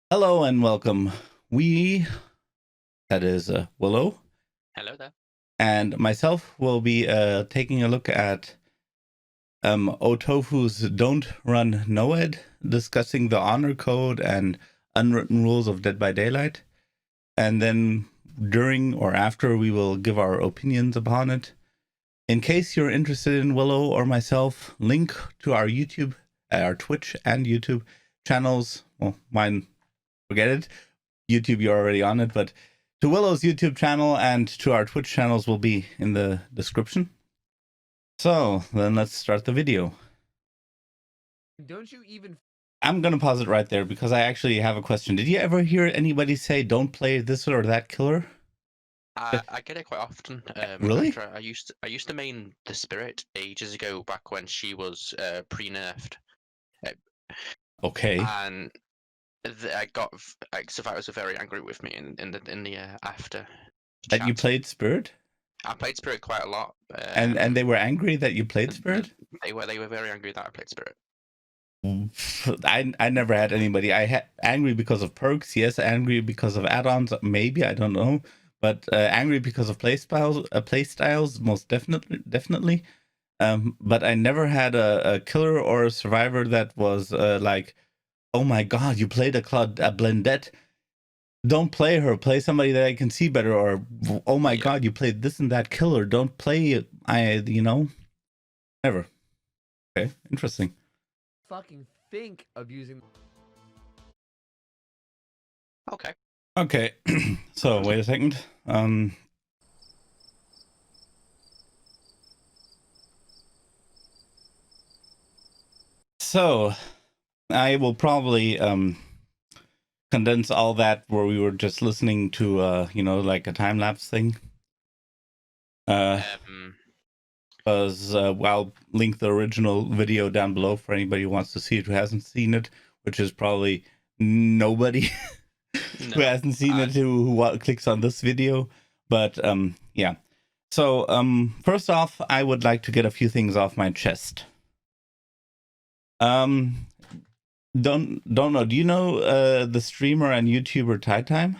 Hello and welcome. That is Willow, Hello there. and myself will be taking a look at OhTofu's Don't Run NoEd, discussing the honor code and unwritten rules of Dead by Daylight. And then during or after, we will give our opinions upon it. In case you're interested in Willow or myself, link to our Twitch and YouTube channels. Well, mine, forget it. YouTube, you're already on it, but to Willow's YouTube channel and to our Twitch channels will be in the description. So then let's start the video. Don't you even... I'm going to pause it right there because I actually have a question. Did you ever hear anybody say, don't play this or that killer? I get it quite often. Really? I used to main the Spirit ages ago, back when she was pre-nerfed. Okay. And I got survivors were very angry with me in the after. That you chat. played Spirit? I played Spirit quite a lot. And they were angry that you played Spirit? They were very angry that I played Spirit. I never had anybody. I had angry because of perks, yes. Angry because of add-ons, maybe, I don't know. But angry because of playstyles, most definitely. But I never had a killer or a survivor that was like, oh my god, you played a Blendette. Don't play her. Play somebody that I can see better. Or oh my god, you played this and that killer. Don't play it. Never. Okay, interesting. fucking think of using... Okay. So wait a second. So I will probably condense all that where we were just listening to like a time lapse thing. Because I'll link the original video down below for anybody who wants to see it who hasn't seen it, which is probably nobody who hasn't seen it who clicks on this video. But yeah. So first off, I would like to get a few things off my chest. Don't know. Do you know the streamer and YouTuber Time?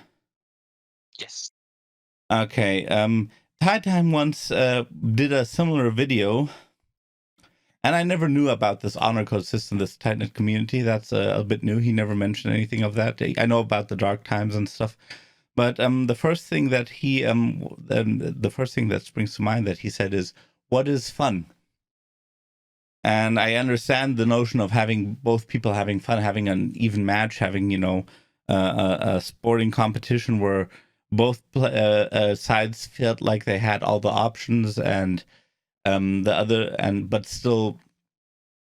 Yes. Okay. Time once did a similar video, and I never knew about this honor code system, this tightnet community. That's a bit new. He never mentioned anything of that. I know about the dark times and stuff, but the first thing that the first thing that springs to mind that he said is, "What is fun?" And I understand the notion of having both people having fun, having an even match, having a sporting competition where both sides felt like they had all the options and but still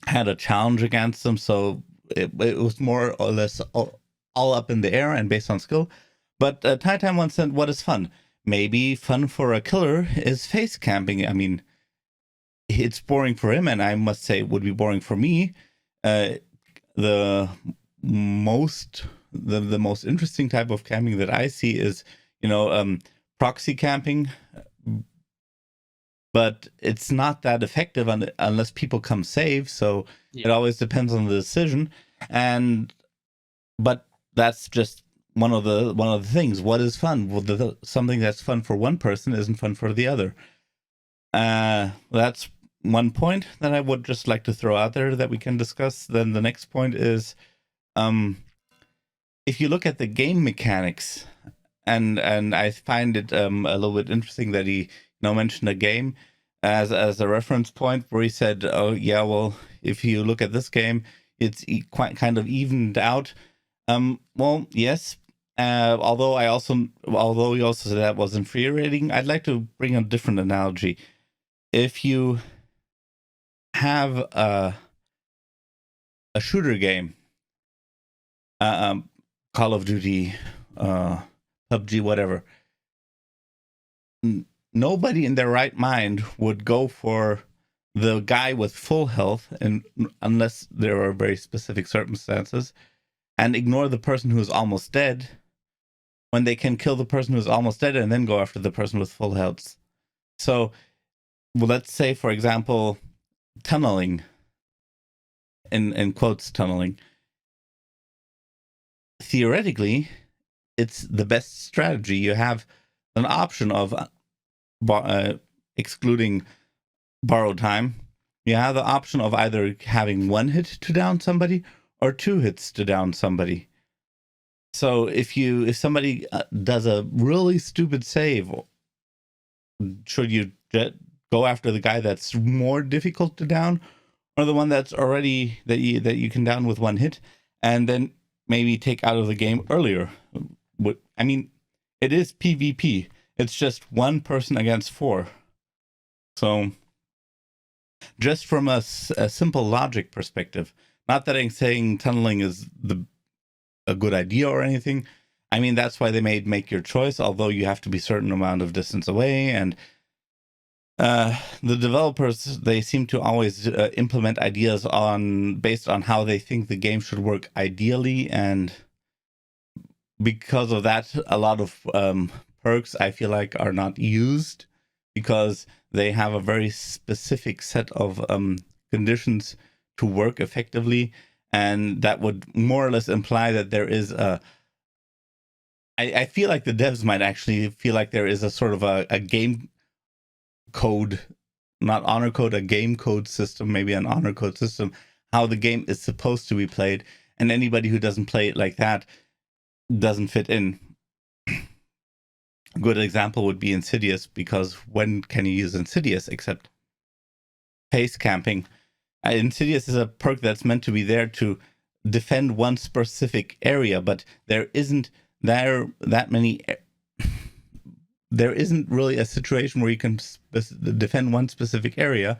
had a challenge against them. So it was more or less all up in the air and based on skill. But Time once said, "What is fun? Maybe fun for a killer is face camping." I mean, it's boring for him, and I must say it would be boring for me. The most interesting type of camping that I see is, proxy camping, but it's not that effective unless people come save. So it always depends on the decision, but that's just one of the things. What is fun? Well, something that's fun for one person isn't fun for the other. That's one point that I would just like to throw out there that we can discuss. Then the next point is, if you look at the game mechanics, and I find it a little bit interesting that he mentioned a game as a reference point where he said, "Oh yeah, well, if you look at this game, it's quite kind of evened out." Well, yes. Although he also said that was infuriating, I'd like to bring a different analogy. If you have a shooter game, Call of Duty, PUBG, whatever, nobody in their right mind would go for the guy with full health, and unless there are very specific circumstances, and ignore the person who's almost dead when they can kill the person who's almost dead and then go after the person with full health. So, well, let's say, for example, tunneling, in quotes, tunneling. theoretically, it's the best strategy. You have an option of excluding borrowed time. You have the option of either having one hit to down somebody or 2 hits to down somebody. So if somebody does a really stupid save, should you go after the guy that's more difficult to down, or the one that's already that you can down with 1 hit, and then maybe take out of the game earlier? I mean, it is PvP. It's just 1 person against 4. So just from a simple logic perspective, not that I'm saying tunneling is a good idea or anything. I mean, that's why they make your choice, although you have to be a certain amount of distance away. And the developers, they seem to always implement ideas based on how they think the game should work ideally. And because of that, a lot of perks, I feel like, are not used because they have a very specific set of conditions to work effectively. And that would more or less imply that there is I feel like the devs might actually feel like there is a sort of a game code, not honor code, a game code system, maybe an honor code system, how the game is supposed to be played. And anybody who doesn't play it like that doesn't fit in. A good example would be Insidious, because when can you use Insidious except pace camping? Insidious is a perk that's meant to be there to defend one specific area, but there isn't there isn't really a situation where you can defend one specific area,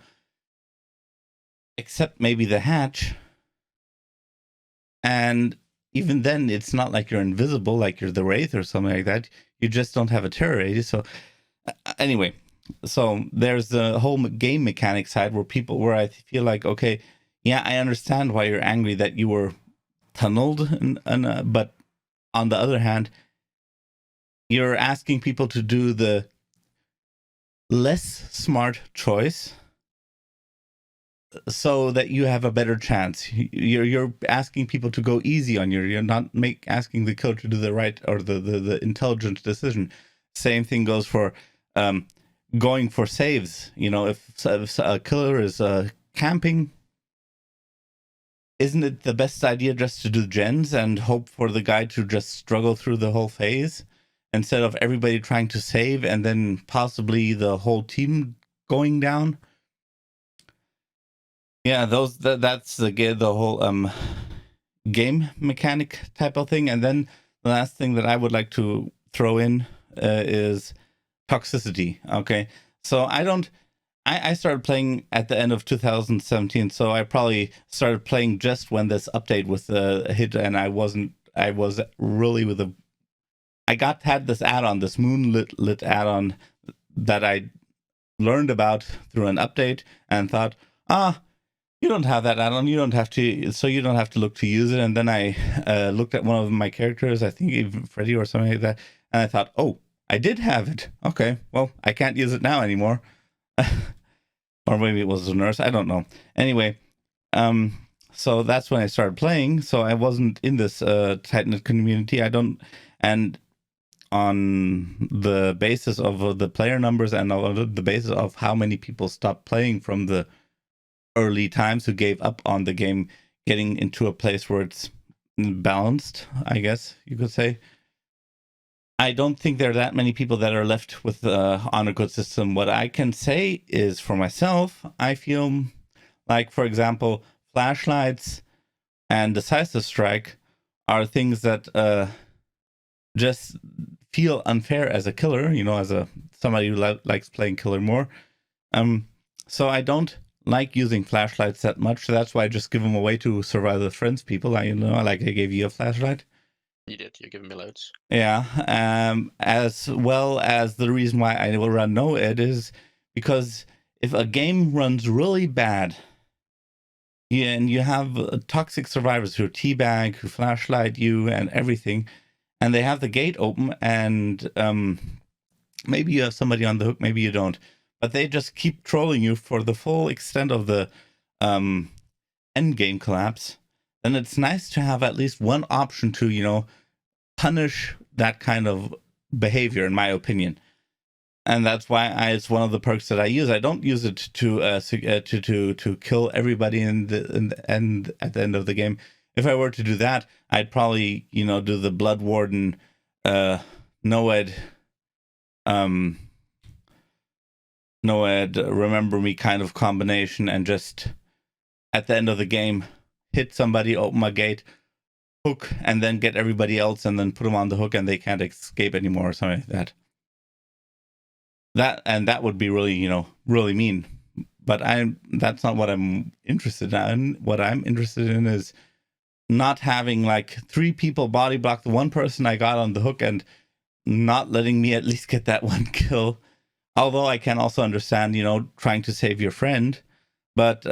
except maybe the hatch. And even then, it's not like you're invisible, like you're the Wraith or something like that. You just don't have a terror radius. So anyway, so there's the whole game mechanic side where I feel like, okay, yeah, I understand why you're angry that you were tunneled, but on the other hand, you're asking people to do the less smart choice so that you have a better chance. You're asking people to go easy on you. You're not asking the killer to do the right or the intelligent decision. Same thing goes for going for saves. You know, if a killer is camping, isn't it the best idea just to do gens and hope for the guy to just struggle through the whole phase instead of everybody trying to save and then possibly the whole team going down? Yeah, that's the whole game mechanic type of thing. And then the last thing that I would like to throw in is toxicity. Okay, so I started playing at the end of 2017, so I probably started playing just when this update was hit, and I was really had this add-on, this moonlit add-on that I learned about through an update and thought, you don't have that add-on, you don't have to look to use it. And then I looked at one of my characters, I think even Freddy or something like that, and I thought, oh, I did have it. Okay, well, I can't use it now anymore. Or maybe it was a nurse, I don't know. Anyway, so that's when I started playing. So I wasn't in this tight-knit community. And on the basis of the player numbers and on the basis of how many people stopped playing from the early times, who gave up on the game, getting into a place where it's balanced, I guess you could say, I don't think there are that many people that are left with the honor code system. What I can say is, for myself, I feel like, for example, flashlights and decisive strike are things that just feel unfair as a killer, you know, as somebody who likes playing killer more. So I don't like using flashlights that much. So that's why I just give them away to survive the friends people. I gave you a flashlight. You did. You're giving me loads. Yeah. As well as the reason why I will run no ed is because if a game runs really bad, and you have toxic survivors who teabag, who flashlight you and everything, and they have the gate open, and maybe you have somebody on the hook, maybe you don't, but they just keep trolling you for the full extent of the end game collapse, then it's nice to have at least one option to, punish that kind of behavior, in my opinion. And that's why it's one of the perks that I use. I don't use it to kill everybody in the end at the end of the game. If I were to do that, I'd probably do the Blood Warden, Noed, remember me kind of combination, and just at the end of the game hit somebody, open my gate, hook, and then get everybody else, and then put them on the hook, and they can't escape anymore, or something like that. That would be really, really mean. But that's not what I'm interested in. What I'm interested in is not having like 3 people body block the one person I got on the hook and not letting me at least get that one kill. Although I can also understand, trying to save your friend. But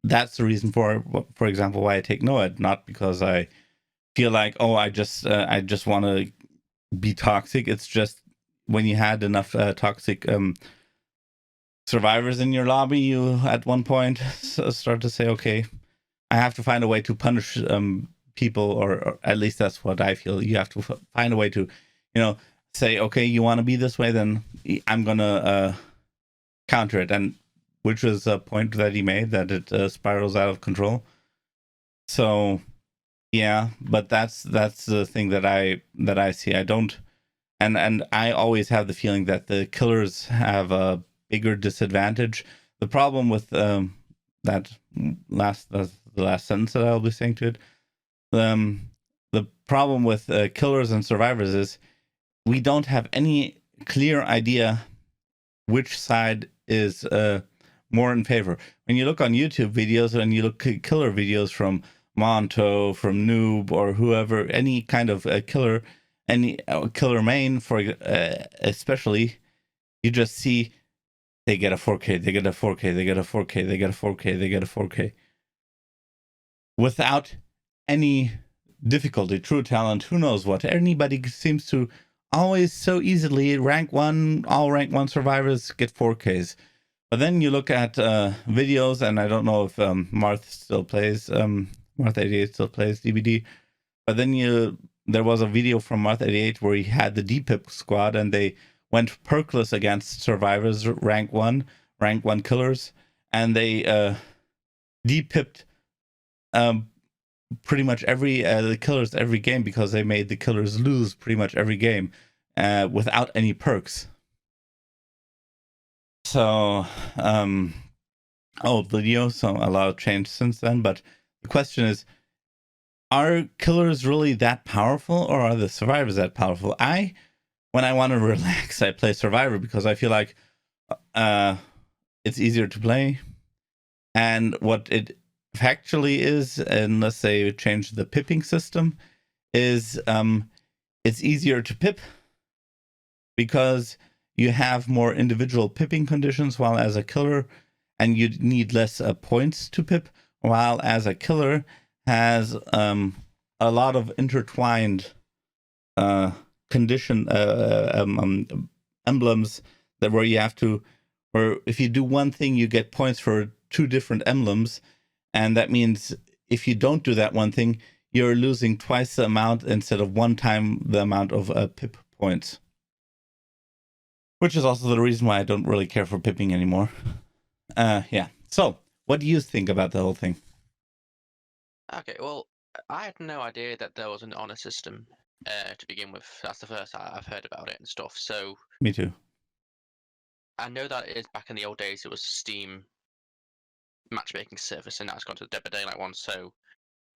that's the reason for example, why I take Noed, not because I feel like, I just want to be toxic. It's just when you had enough toxic survivors in your lobby, you at one point start to say, okay, I have to find a way to punish people, or at least that's what I feel. You have to find a way to, say, okay, you want to be this way, then I'm gonna counter it, and which was a point that he made, that it spirals out of control. So yeah, but that's the thing that I see. I don't, and I always have the feeling that the killers have a bigger disadvantage. The problem with the last sentence that I'll be saying to it, the problem with killers and survivors is we don't have any clear idea which side is more in favor. When you look on YouTube videos and you look at killer videos from Monto, from Noob, or whoever, any kind of killer, any killer main, for especially, you just see they get a 4K, they get a 4K, they get a 4K, they get a 4K, they get a 4K. Without any difficulty, true talent, who knows what. Anybody seems to always so easily all rank 1 survivors get 4Ks. But then you look at videos, and I don't know if Marth still plays, Marth88 still plays DBD, but then there was a video from Marth88 where he had the DPIP squad, and they went perkless against survivors, rank 1 killers, and they DPIP'd pretty much the killers every game, because they made the killers lose pretty much every game without any perks. So old video, so a lot of change since then, but the question is, are killers really that powerful, or are the survivors that powerful? When I want to relax, I play survivor, because I feel like it's easier to play, and what it factually is, unless they change the pipping system, is it's easier to pip because you have more individual pipping conditions, while as a killer, and you need less points to pip, while as a killer has a lot of intertwined condition emblems that where if you do one thing, you get points for 2 different emblems. And that means if you don't do that one thing, you're losing twice the amount instead of 1 time the amount of pip points. Which is also the reason why I don't really care for pipping anymore. Yeah. So, what do you think about the whole thing? Okay, well, I had no idea that there was an honor system to begin with. That's the first I've heard about it and stuff. So Me too. I know that it is back in the old days. It was Steam matchmaking service, and now it's gone to the Dead by Daylight one. So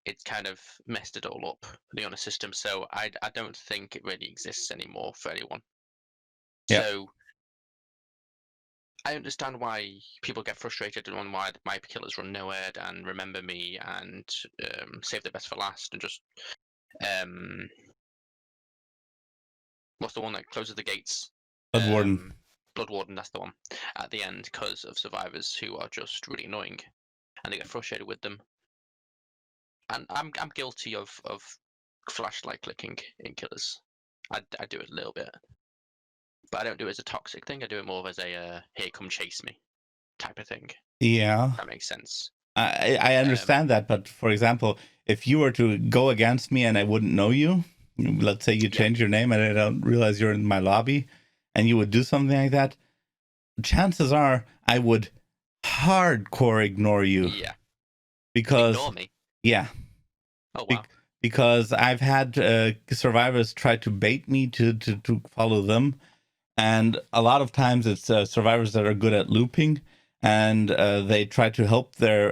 it's kind of messed it all up, the honor system. So I don't think it really exists anymore for anyone. Yep. So I understand why people get frustrated and why my killers run nowhere and remember me and save the best for last and just what's the one that closes the gates? Blood Warden. Blood Warden, that's the one. At the end, because of survivors who are just really annoying, and they get frustrated with them. And I'm guilty of flashlight clicking in killers. I do it a little bit, but I don't do it as a toxic thing. I do it more as a "here, come chase me" type of thing. Yeah, That makes sense. I understand that, but for example, if you were to go against me and I wouldn't know you, let's say you change your name and I don't realize you're in my lobby, and you would do something like that, chances are I would hardcore ignore you. Yeah. Because Ignore me. yeah. Oh wow. Because I've had survivors try to bait me to follow them, and a lot of times it's survivors that are good at looping, and they try to help their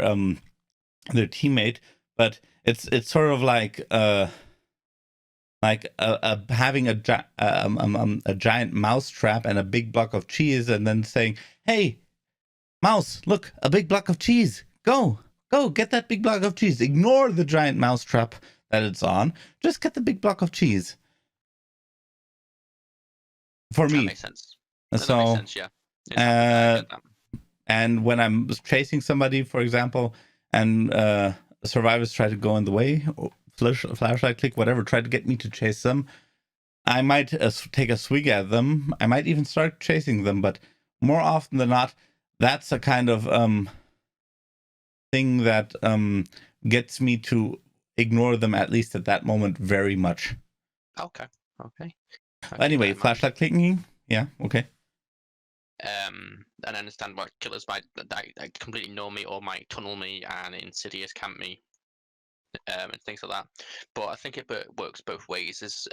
teammate, but it's sort of like having a giant mouse trap and a big block of cheese, and then saying, "Hey, mouse, look, a big block of cheese. Go, get that big block of cheese. Ignore the giant mouse trap that it's on. Just get the big block of cheese." For me. That makes sense. That makes So, sense, yeah. It's happened, I get that. and when I'm chasing somebody, for example, and survivors try to go in the way, or flashlight click, whatever, try to get me to chase them, I might take a swig at them. I might even start chasing them, but more often than not, that's a kind of thing that gets me to ignore them, at least at that moment, very much. Okay. Anyway, flashlight clicking, yeah, okay. And I understand what killers might completely ignore me or might tunnel me and insidious camp me, and things like that. But I think it works both ways. As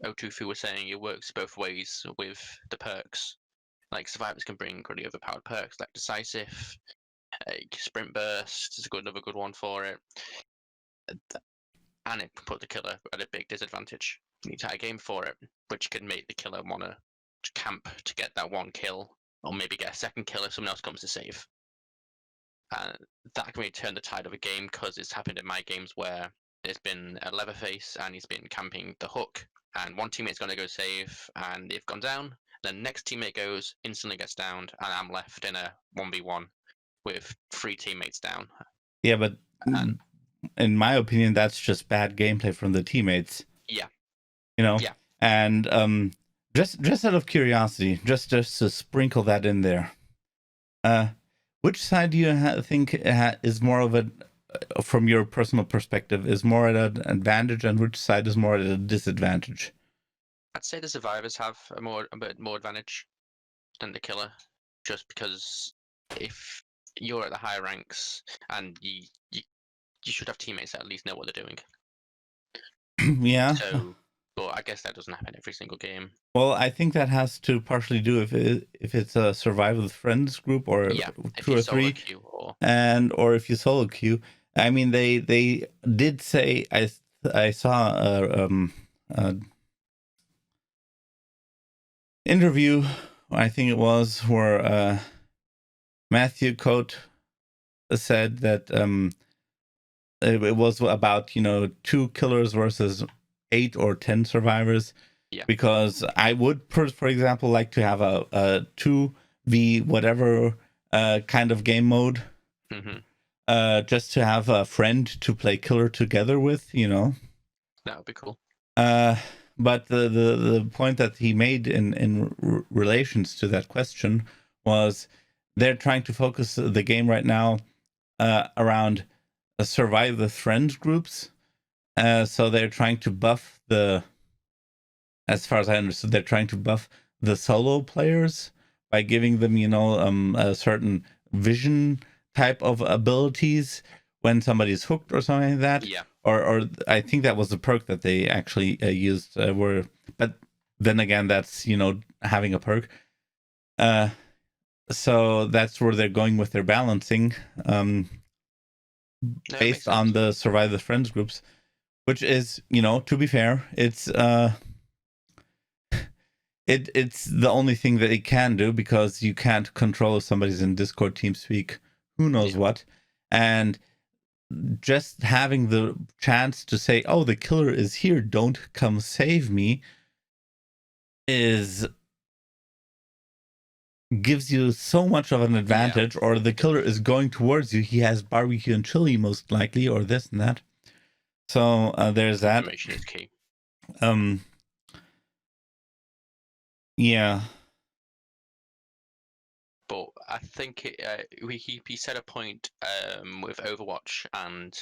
OhTofu was saying, it works both ways with the perks. Like survivors can bring really overpowered perks like decisive, sprint burst is another good one for it, and it can put the killer at a big disadvantage the entire game for it, which can make the killer want to camp to get that one kill, or maybe get a second kill if someone else comes to save. And that can really turn the tide of a game, because it's happened in my games where there's been a Leatherface and he's been camping the hook, and one teammate's going to go save and they've gone down. The next teammate goes, instantly gets downed, and I'm left in a 1v1 with 3 teammates down. Yeah, but in my opinion, that's just bad gameplay from the teammates. Yeah. You know? Yeah. And just out of curiosity, just to sprinkle that in there, which side do you think is more of a, from your personal perspective, is more at an advantage, and which side is more at a disadvantage? I'd say the survivors have a bit more advantage than the killer, just because if you're at the higher ranks and you should have teammates that at least know what they're doing. Yeah. So, but I guess that doesn't happen every single game. Well, I think that has to partially do if it's a survival with friends group, or 2 or 3, or if you solo queue. I mean, they did say, I saw a interview, I think it was, where Matthew Coate said that it was about 2 killers versus 8 or 10 survivors. Yeah. Because I would, for example, like to have a 2v whatever kind of game mode. Mm-hmm. Just to have a friend to play killer together with, That would be cool. But the point that he made in relations to that question was they're trying to focus the game right now around survive the friends groups. So they're trying to buff as far as I understood, they're trying to buff the solo players by giving them, a certain vision type of abilities when somebody's hooked or something like that. Yeah. Or I think that was the perk that they actually used. But then again, that's having a perk. So that's where they're going with their balancing, based on the survive the friends groups, which is, to be fair, it's it's the only thing that it can do, because you can't control if somebody's in Discord, TeamSpeak, who knows what. And just having the chance to say, oh, the killer is here, don't come save me, gives you so much of an advantage. Or the killer is going towards you, he has barbecue and chili most likely, or this and that. So there's that. Information is key. Yeah. But I think he said a point with Overwatch and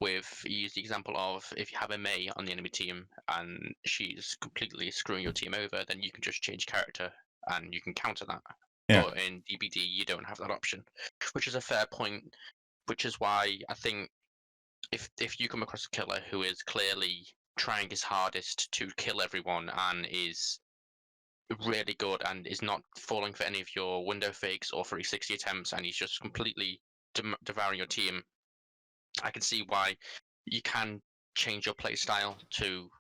with, you use the example of if you have a May on the enemy team and she's completely screwing your team over, then you can just change character and you can counter that. Yeah. But in DBD, you don't have that option, which is a fair point. Which is why I think if you come across a killer who is clearly trying his hardest to kill everyone and is really good and is not falling for any of your window fakes or 360 attempts, and he's just completely devouring your team, I can see why you can change your play style to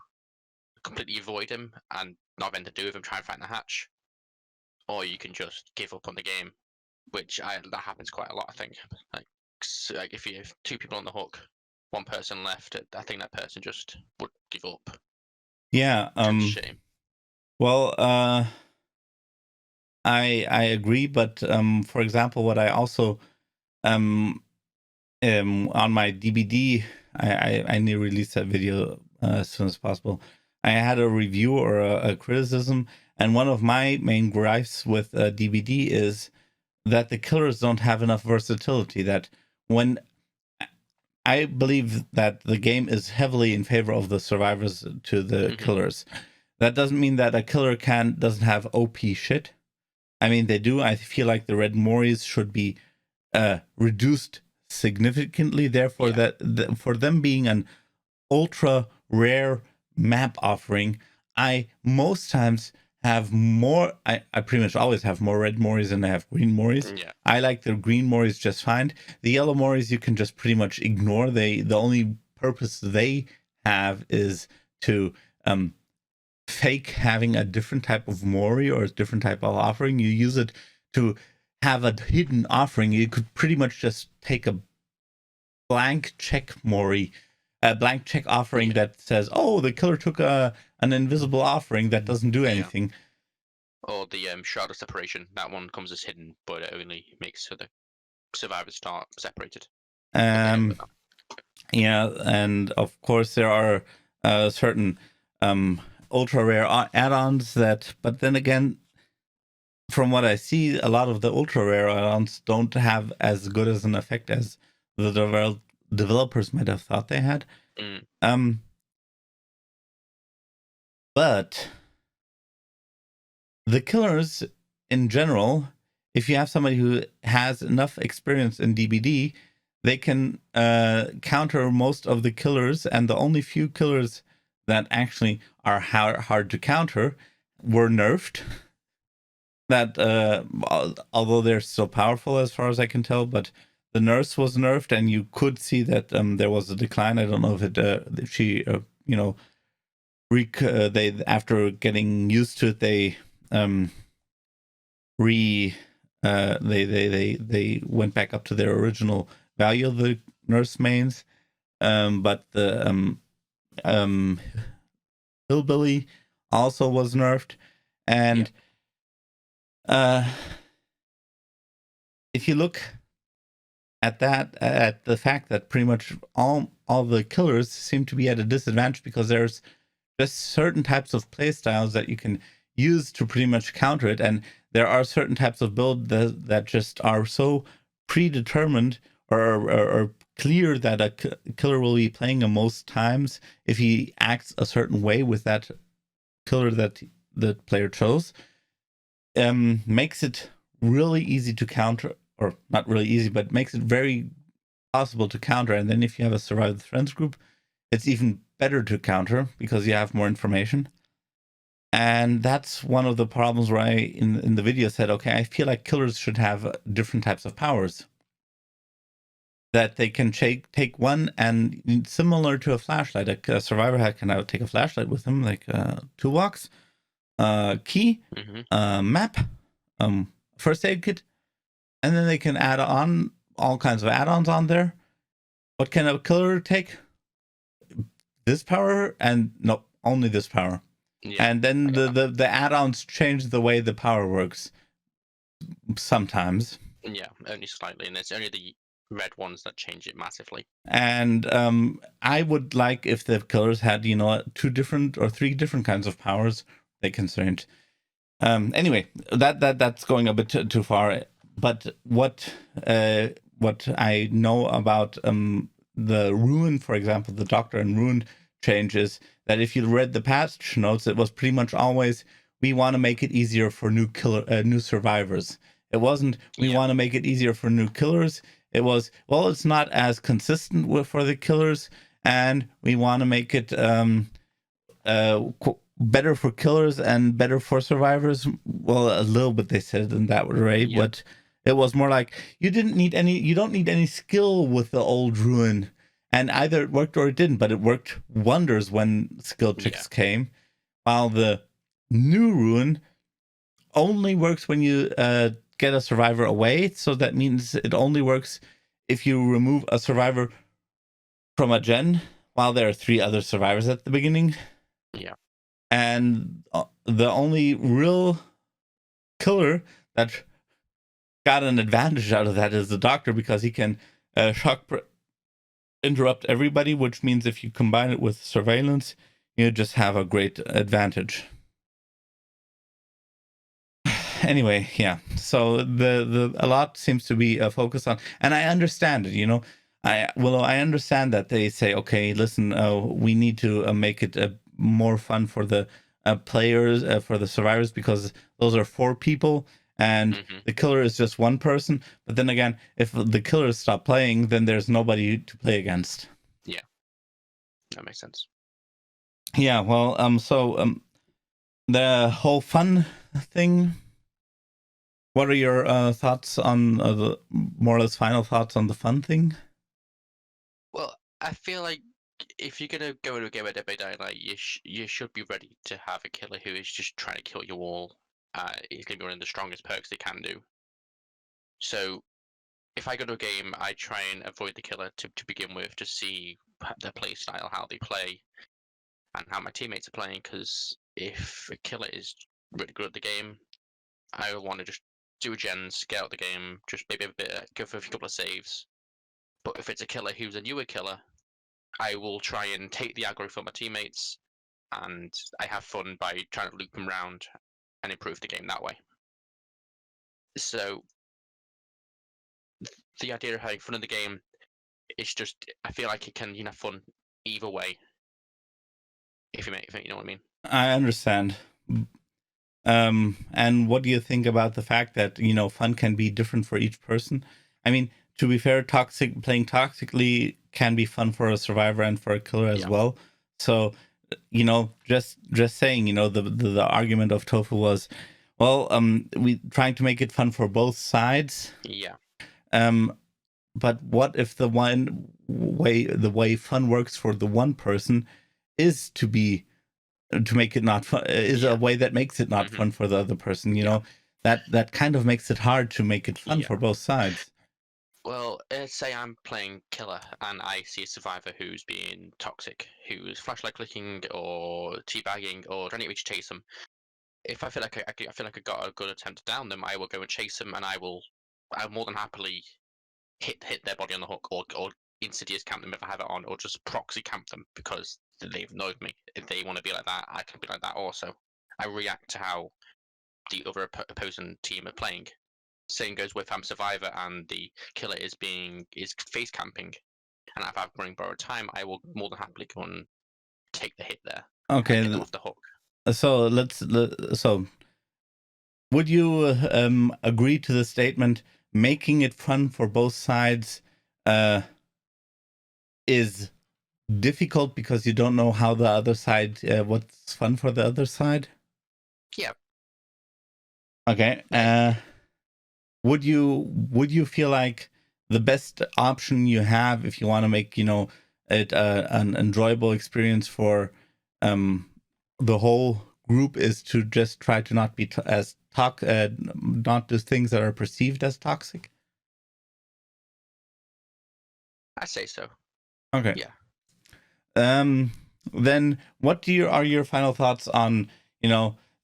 completely avoid him and not have anything to do with him, try and find the hatch, or you can just give up on the game, which that happens quite a lot, I think. Like if you have two people on the hook, one person left, I think that person just would give up. Yeah. It's a shame. Well, I agree, but for example, what I also on my DBD, I need to release that video as soon as possible. I had a review or a criticism, and one of my main gripes with DBD is that the killers don't have enough versatility. That when I believe that the game is heavily in favor of the survivors to the killers. That doesn't mean that a killer doesn't have OP shit. I mean, they do. I feel like the red Moris should be reduced significantly. Therefore, for them being an ultra rare map offering, I most times have more. I pretty much always have more red Moris than I have green Moris. Yeah. I like the green Moris just fine. The yellow Moris you can just pretty much ignore. The only purpose they have is to fake having a different type of Mori or a different type of offering. You use it to have a hidden offering. You could pretty much just take a blank check Mori, a blank check offering that says, "Oh, the killer took an invisible offering that doesn't do anything." Or the Shroud of Separation. That one comes as hidden, but it only makes so the survivors start separated. Yeah, and of course there are certain ultra rare add-ons but then again, from what I see, a lot of the ultra rare add-ons don't have as good as an effect as the developers might have thought they had. But the killers in general, if you have somebody who has enough experience in DBD, they can counter most of the killers, and the only few killers that actually are hard to counter were nerfed. That although they're still powerful as far as I can tell, but the nurse was nerfed, and you could see that there was a decline. I don't know if she they after getting used to it, they they went back up to their original value of the nurse mains, but the hillbilly also was nerfed, and if you look at the fact that pretty much all the killers seem to be at a disadvantage because there's just certain types of playstyles that you can use to pretty much counter it, and there are certain types of build that just are so predetermined or clear that a killer will be playing them most times if he acts a certain way with that killer that the player chose. Makes it really easy to counter, or not really easy, but makes it very possible to counter. And then if you have a Survive with Friends group, it's even better to counter because you have more information. And that's one of the problems where I, in the video, said, okay, I feel like killers should have different types of powers. That they can take one, and similar to a flashlight, a survivor can now take a flashlight with them, like toolbox, key, map, first aid kit, and then they can add on all kinds of add-ons on there. What can a killer take? This power, and no, only this power. Yeah. And then the add-ons change the way the power works sometimes. Yeah, only slightly, and it's only the red ones that change it massively. And I would like if the killers had, 2 different or 3 different kinds of powers they can change. Anyway, that's going a bit too far. But what I know about the Ruin, for example, the Doctor and Ruin changes, that if you read the patch notes, it was pretty much always, we want to make it easier for new survivors. It wasn't, we want to make it easier for new killers. It was, well, it's not as consistent for the killers, and we want to make it better for killers and better for survivors. Well, a little bit they said it in that way, but it was more like you don't need any skill with the old Ruin, and either it worked or it didn't, but it worked wonders when skill checks came, while the new Ruin only works when you get a survivor away. So that means it only works if you remove a survivor from a gen while there are 3 other survivors at the beginning. Yeah. And the only real killer that got an advantage out of that is the Doctor, because he can interrupt everybody, which means if you combine it with surveillance, you just have a great advantage. Anyway, yeah. So a lot seems to be focused on, and I understand it. I understand that they say, okay, listen, we need to make it more fun for the players, for the survivors, because those are 4 people, and the killer is just 1 person. But then again, if the killers stop playing, then there's nobody to play against. Yeah, that makes sense. Yeah. Well, the whole fun thing. What are your thoughts on the more or less final thoughts on the fun thing? Well, I feel like if you're gonna go into a game at Dead by Daylight, you should be ready to have a killer who is just trying to kill you all. He's gonna be one of the strongest perks they can do. So, if I go to a game, I try and avoid the killer to begin with, to see their play style, how they play, and how my teammates are playing. Because if a killer is really good at the game, I want to just do a gens, get out the game, just maybe go for a couple of saves. But if it's a killer who's a newer killer, I will try and take the aggro from my teammates, and I have fun by trying to loop them around and improve the game that way. So the idea of having fun in the game is just, I feel like it can have fun either way. If you know what I mean. I understand. And what do you think about the fact that fun can be different for each person? I mean, to be fair, playing toxically can be fun for a survivor and for a killer as well. So just saying, the argument of Tofu was, well, we trying to make it fun for both sides. Yeah. But what if the way fun works for the one person is to make it not fun, is a way that makes it not fun for the other person? That kind of makes it hard to make it fun for both sides. Well, say I'm playing killer and I see a survivor who's being toxic, who's flashlight clicking or teabagging or trying to chase them. If I feel like I got a good attempt to down them, I will go and chase them, and I'll more than happily hit their body on the hook, or insidious camp them if I have it on, or just proxy camp them because they've annoyed me. If they want to be like that, I can be like that also. I react to how the other opposing team are playing. Same goes with I'm survivor and the killer is face camping, and if I'm running borrowed time, I will more than happily go and take the hit there. Okay, and get them off the hook. So would you agree to the statement, making it fun for both sides is difficult because you don't know how the other side, what's fun for the other side? Yeah. Okay. Would you feel like the best option you have, if you want to make it an enjoyable experience for the whole group, is to just try to not be not do things that are perceived as toxic? I say so. Okay. Yeah. Then what are your final thoughts on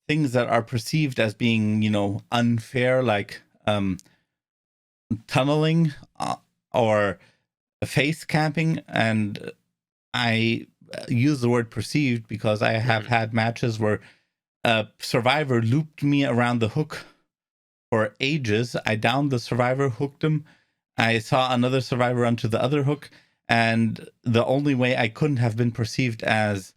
things that are perceived as being unfair, like tunneling or face camping? And I use the word perceived because I have had matches where a survivor looped me around the hook for ages. I downed the survivor, hooked him. I saw another survivor onto the other hook, and the only way I couldn't have been perceived as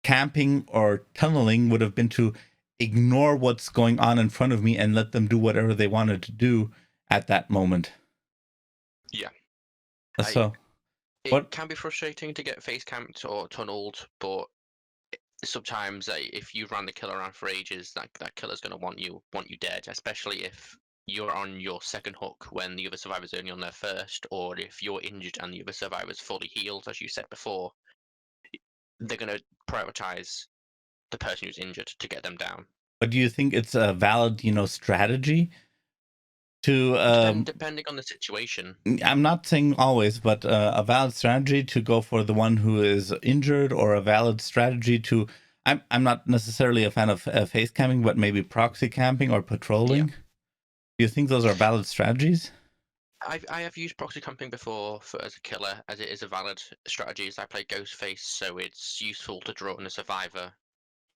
camping or tunneling would have been to ignore what's going on in front of me and let them do whatever they wanted to do at that moment. Yeah. So it what? can be frustrating to get face camped or tunneled, but sometimes if you run the killer around for ages, that killer's going to want you dead, especially if you're on your second hook when the other survivor's only on their first, or if you're injured and the other survivor's fully healed, as you said before. They're going to prioritize the person who's injured to get them down. But do you think it's a valid, strategy to depending on the situation? I'm not saying always, but a valid strategy to go for the one who is injured, or a valid strategy to I'm not necessarily a fan of face camping, but maybe proxy camping or patrolling. Yeah. Do you think those are valid strategies? I have used proxy camping before as a killer, as it is a valid strategy. As I play Ghostface, so it's useful to draw in a survivor.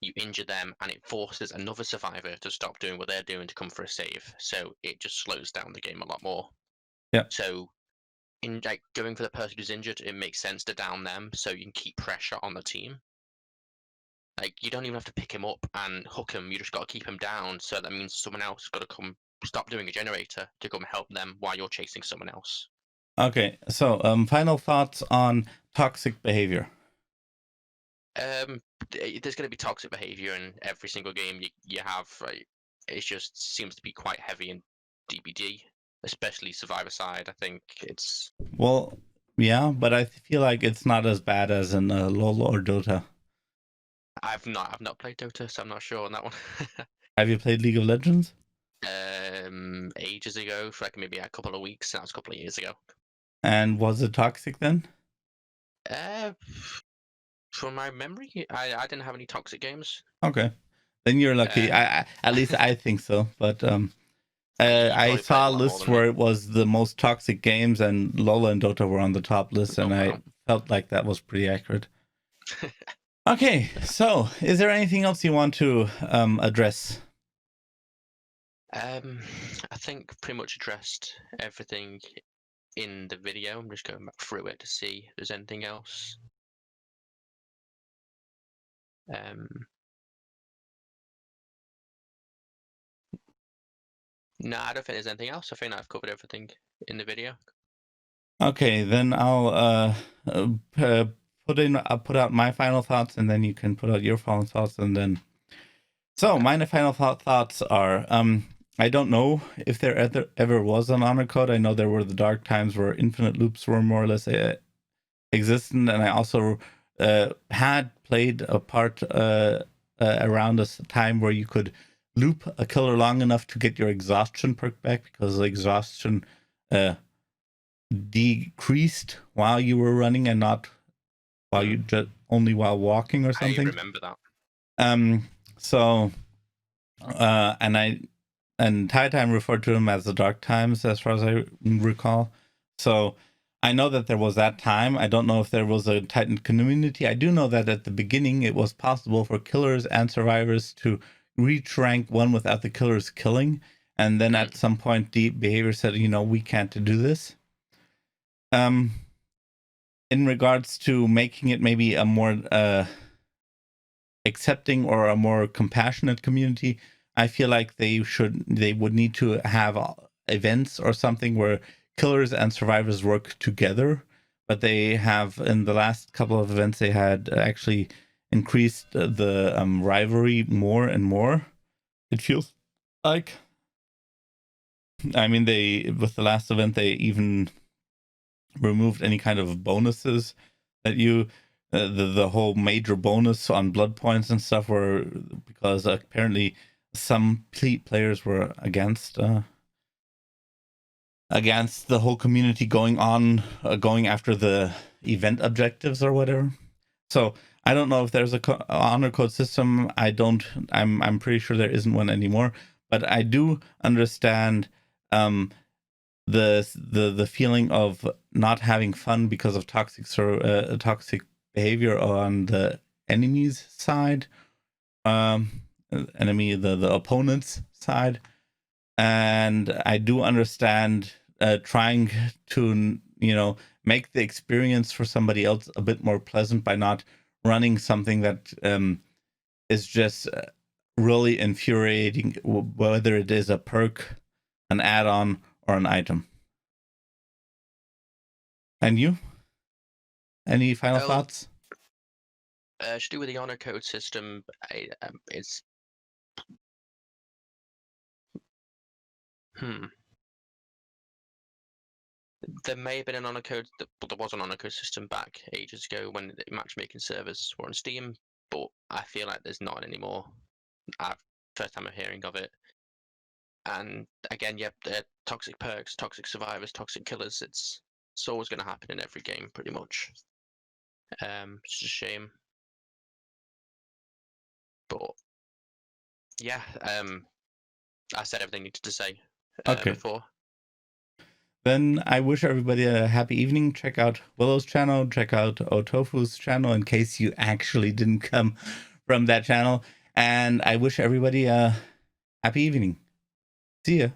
You injure them, and it forces another survivor to stop doing what they're doing to come for a save. So it just slows down the game a lot more. Yeah. So in going for the person who's injured, it makes sense to down them so you can keep pressure on the team. You don't even have to pick him up and hook him. You just got to keep him down. So that means someone else got to come stop doing a generator to come help them while you're chasing someone else. Okay, so final thoughts on toxic behavior. There's going to be toxic behavior in every single game you have. It just seems to be quite heavy in DBD, especially Survivor side. I think it's yeah, but I feel like it's not as bad as in LoL or Dota. I've not played Dota, so I'm not sure on that one. Have you played League of Legends? Ages ago, for maybe a couple of weeks. That was a couple of years ago. And was it toxic then? From my memory, I didn't have any toxic games. Okay, then you're lucky. I at least I think so. But I saw a list where it was the most toxic games, and Lola and Dota were on the top list, and I felt like that was pretty accurate. Okay, so is there anything else you want to address? I think pretty much addressed everything in the video. I'm just going back through it to see if there's anything else. No, I don't think there's anything else. I think I've covered everything in the video. Okay, then I'll put out my final thoughts, and then you can put out your final thoughts, and then. So my final thoughts are: I don't know if there ever was an honor code. I know there were the dark times where infinite loops were more or less existent, and I also had played a part around a time where you could loop a killer long enough to get your exhaustion perk back, because the exhaustion decreased while you were running and not while you just only while walking or something. I remember that. So and Titan referred to them as the dark times, as far as I recall. So I know that there was that time. I don't know if there was a Titan community. I do know that at the beginning it was possible for killers and survivors to reach rank 1 without the killers killing. And then at some point, Deep Behavior said, we can't do this. In regards to making it maybe a more accepting or a more compassionate community, I feel like they would need to have events or something where killers and survivors work together. But they have, in the last couple of events, they had actually increased the rivalry more and more, it feels like. I mean, with the last event, they even removed any kind of bonuses that you the whole major bonus on blood points and stuff were, because apparently some players were against the whole community going after the event objectives or whatever. So I don't know if there's a honor code system. I'm pretty sure there isn't one anymore, but I do understand the feeling of not having fun because of toxic behavior on the enemy's side, the opponent's side. And I do understand trying to, make the experience for somebody else a bit more pleasant by not running something that is just really infuriating, whether it is a perk, an add-on, or an item. And you? Any final thoughts? To do with the honor code system, it's there may have been an honor code, there was an honor code system back ages ago when the matchmaking servers were on Steam, but I feel like there's not anymore. First time I'm hearing of it. And again, yep, toxic perks, toxic survivors, toxic killers. It's always going to happen in every game, pretty much. It's just a shame. But yeah, I said everything I needed to say before. Then I wish everybody a happy evening. Check out Willow's channel. Check out OhTofu's channel in case you actually didn't come from that channel. And I wish everybody a happy evening. See ya.